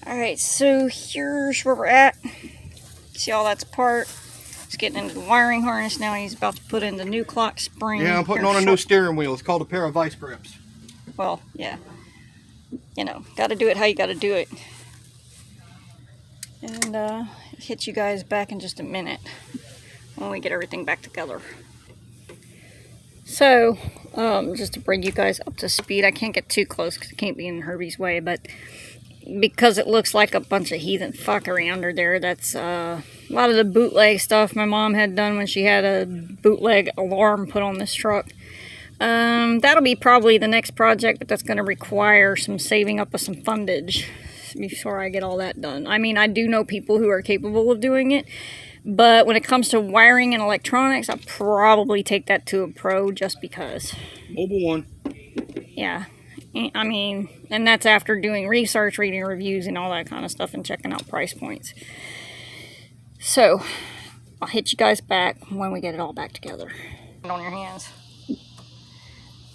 Alright, so here's where we're at. See all that's apart. He's getting into the wiring harness now. He's about to put in the new clock spring. Yeah, I'm putting on a new steering wheel. It's called a pair of vice grips. Well, yeah. You know, gotta do it how you gotta do it. And hit you guys back in just a minute when we get everything back together. So, just to bring you guys up to speed, I can't get too close because it can't be in Herbie's way, but because it looks like a bunch of heathen fuckery under there, that's a lot of the bootleg stuff my mom had done when she had a bootleg alarm put on this truck. That'll be probably the next project, but that's going to require some saving up of some fundage before I get all that done. I mean, I do know people who are capable of doing it, but when it comes to wiring and electronics, I'll probably take that to a pro just because. Mobile one. Yeah. I mean, and that's after doing research, reading reviews, and all that kind of stuff, and checking out price points. So, I'll hit you guys back when we get it all back together. On your hands.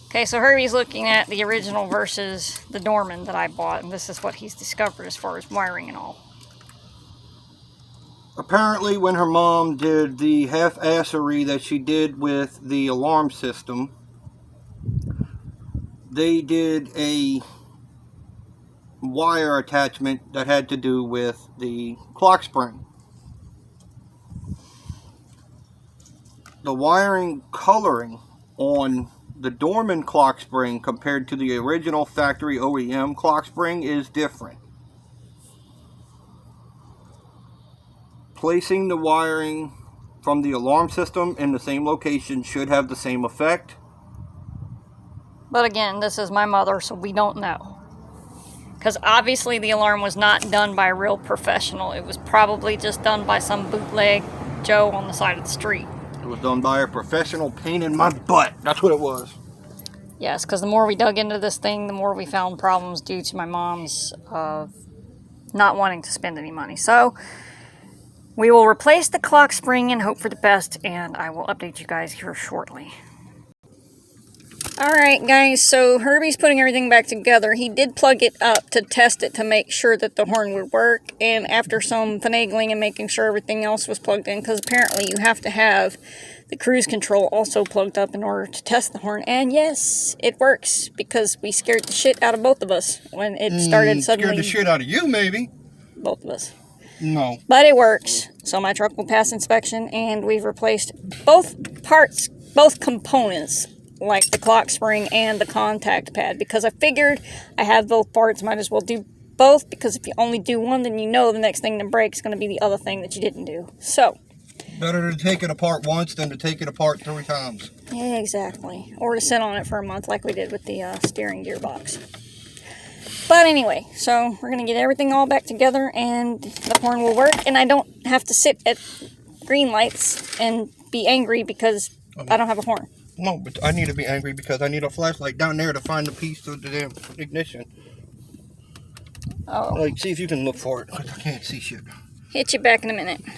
Okay, so Herbie's looking at the original versus the Dorman that I bought, and this is what he's discovered as far as wiring and all. Apparently, when her mom did the half-assery that she did with the alarm system, they did a wire attachment that had to do with the clock spring. The wiring coloring on the Dorman clock spring compared to the original factory OEM clock spring is different. Placing the wiring from the alarm system in the same location should have the same effect. But again, this is my mother, so we don't know. Because obviously the alarm was not done by a real professional. It was probably just done by some bootleg Joe on the side of the street. It was done by a professional pain in my butt. That's what it was. Yes, because the more we dug into this thing, the more we found problems due to my mom's not wanting to spend any money. So, we will replace the clock spring and hope for the best, and I will update you guys here shortly. Alright guys, so Herbie's putting everything back together. He did plug it up to test it to make sure that the horn would work, and after some finagling and making sure everything else was plugged in, because apparently you have to have the cruise control also plugged up in order to test the horn, and yes, it works, because we scared the shit out of both of us when it started suddenly. Scared the shit out of you, maybe? Both of us. No. But it works, so my truck will pass inspection, and we've replaced both parts, both components, like the clock spring and the contact pad, because I figured I have both parts, might as well do both, because if you only do one, then you know the next thing to break is going to be the other thing that you didn't do. So, better to take it apart once than to take it apart 3 times. yeah, exactly. Or to sit on it for a month like we did with the steering gearbox. But anyway, so we're going to get everything all back together and the horn will work, and I don't have to sit at green lights and be angry because I don't have a horn. No, but I need to be angry because I need a flashlight down there to find the piece of the damn ignition. Oh. Like, see if you can look for it, because I can't see shit. Hit you back in a minute.